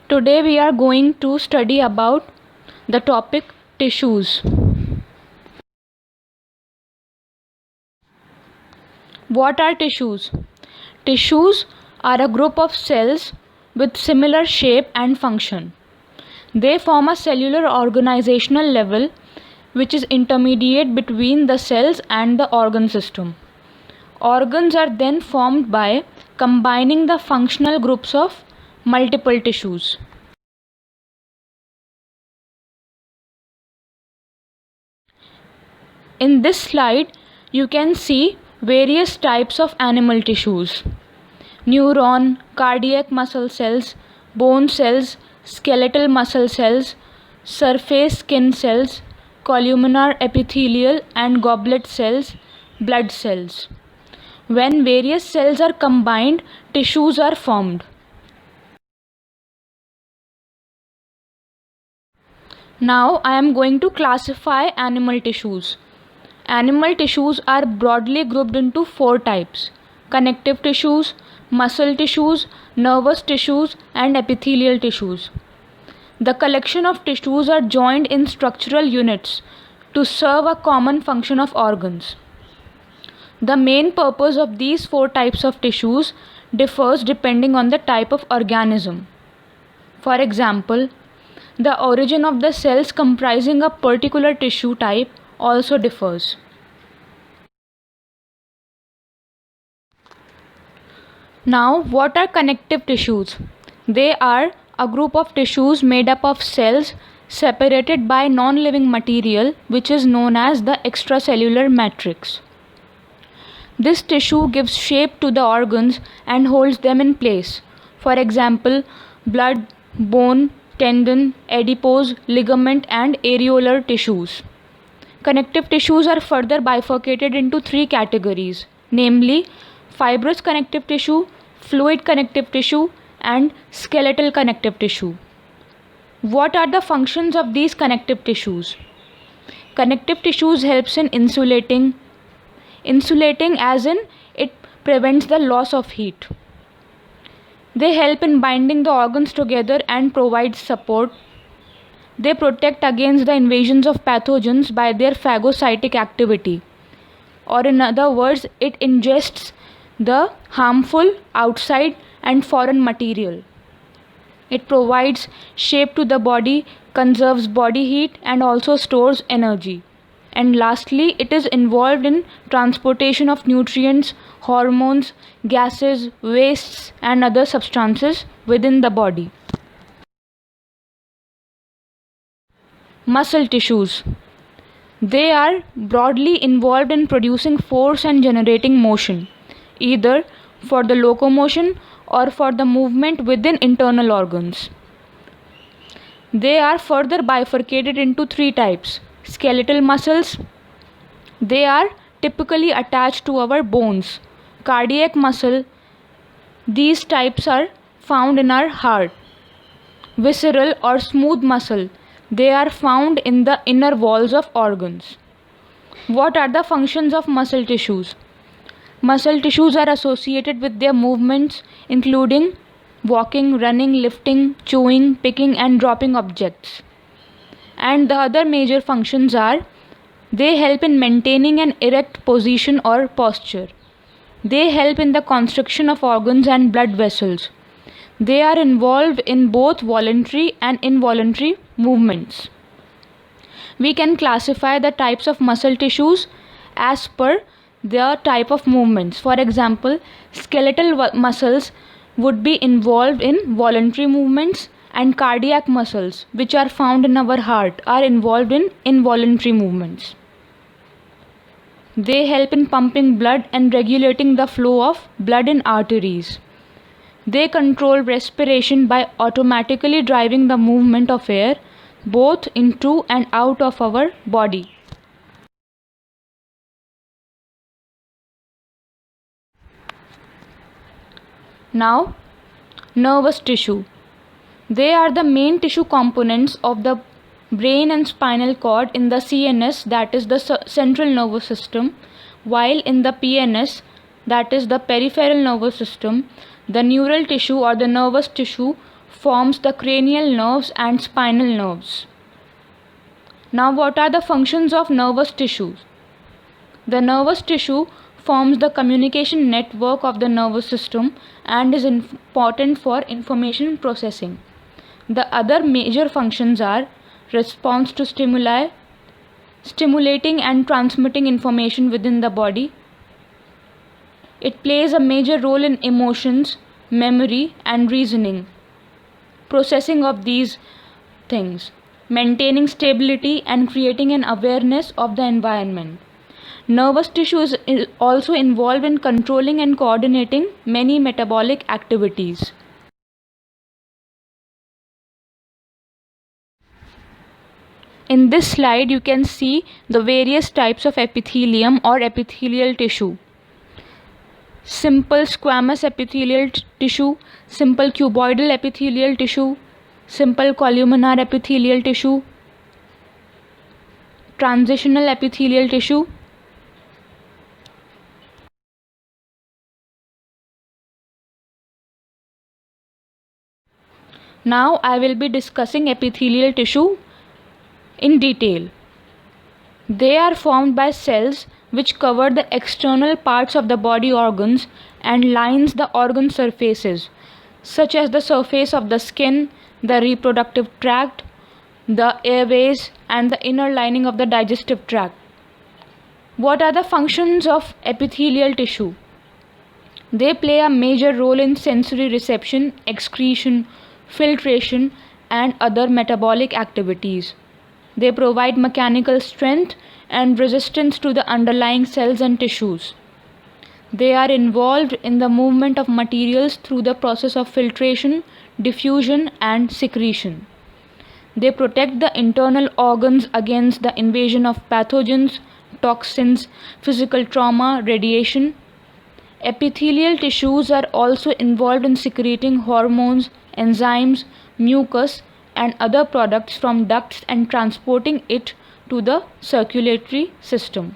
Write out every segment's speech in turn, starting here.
Today we are going to study about the topic tissues. What are tissues? Tissues are a group of cells with similar shape and function. They form a cellular organizational level which is intermediate between the cells and the organ system. Organs are then formed by combining the functional groups of multiple tissues. In this slide, you can see various types of animal tissues: neuron, cardiac muscle cells, bone cells, skeletal muscle cells, surface skin cells, columnar epithelial and goblet cells, blood cells. When various cells are combined, tissues are formed. Now I am going to classify animal tissues. Animal tissues are broadly grouped into four types: connective tissues, muscle tissues, nervous tissues, and epithelial tissues. The collection of tissues are joined in structural units to serve a common function of organs. The main purpose of these four types of tissues differs depending on the type of organism. For example, the origin of the cells comprising a particular tissue type also differs. Now, what are connective tissues? They are a group of tissues made up of cells separated by non-living material which is known as the extracellular matrix. This tissue gives shape to the organs and holds them in place. For example, blood, bone, tendon, adipose, ligament, and areolar tissues. Connective tissues are further bifurcated into three categories, namely fibrous connective tissue, fluid connective tissue, and skeletal connective tissue. What are the functions of these connective tissues? Connective tissues helps in insulating as in it prevents the loss of heat. They help in binding the organs together and provide support. They protect against the invasions of pathogens by their phagocytic activity. Or in other words, it ingests the harmful outside and foreign material. It provides shape to the body, conserves body heat, and also stores energy. And lastly, it is involved in transportation of nutrients, hormones, gases, wastes, and other substances within the body. Muscle tissues. They are broadly involved in producing force and generating motion, either for the locomotion or for the movement within internal organs. They are further bifurcated into three types. Skeletal muscles. They are typically attached to our bones. Cardiac muscle. These types are found in our heart. Visceral or smooth muscle. They are found in the inner walls of organs. What are the functions of muscle tissues? Muscle tissues are associated with their movements, including walking, running, lifting, chewing, picking, and dropping objects. And the other major functions are: they help in maintaining an erect position or posture. They help in the constriction of organs and blood vessels. They are involved in both voluntary and involuntary movements. We can classify the types of muscle tissues as per their type of movements. For example, skeletal muscles would be involved in voluntary movements, and cardiac muscles, which are found in our heart, are involved in involuntary movements. They help in pumping blood and regulating the flow of blood in arteries. They control respiration by automatically driving the movement of air both into and out of our body. Now, nervous tissue. They are the main tissue components of the brain and spinal cord in the CNS, that is the central nervous system, while in the PNS, that is the peripheral nervous system, the neural tissue or the nervous tissue forms the cranial nerves and spinal nerves. Now, what are the functions of nervous tissues? The nervous tissue forms the communication network of the nervous system and is important for information processing. The other major functions are response to stimuli, stimulating and transmitting information within the body. It plays a major role in emotions, memory, and reasoning, processing of these things, maintaining stability, and creating an awareness of the environment. Nervous tissue is also involved in controlling and coordinating many metabolic activities. In this slide, you can see the various types of epithelium or epithelial tissue. Simple squamous epithelial tissue, simple cuboidal epithelial tissue, simple columnar epithelial tissue, transitional epithelial tissue. Now I will be discussing epithelial tissue in detail. They are formed by cells which cover the external parts of the body organs and lines the organ surfaces, such as the surface of the skin, the reproductive tract, the airways, and the inner lining of the digestive tract. What are the functions of epithelial tissue? They play a major role in sensory reception, excretion, filtration, and other metabolic activities. They provide mechanical strength and resistance to the underlying cells and tissues. They are involved in the movement of materials through the process of filtration, diffusion, and secretion. They protect the internal organs against the invasion of pathogens, toxins, physical trauma, radiation. Epithelial tissues are also involved in secreting hormones, enzymes, mucus, and other products from ducts and transporting it to the circulatory system.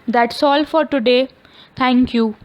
That's all for today. Thank you.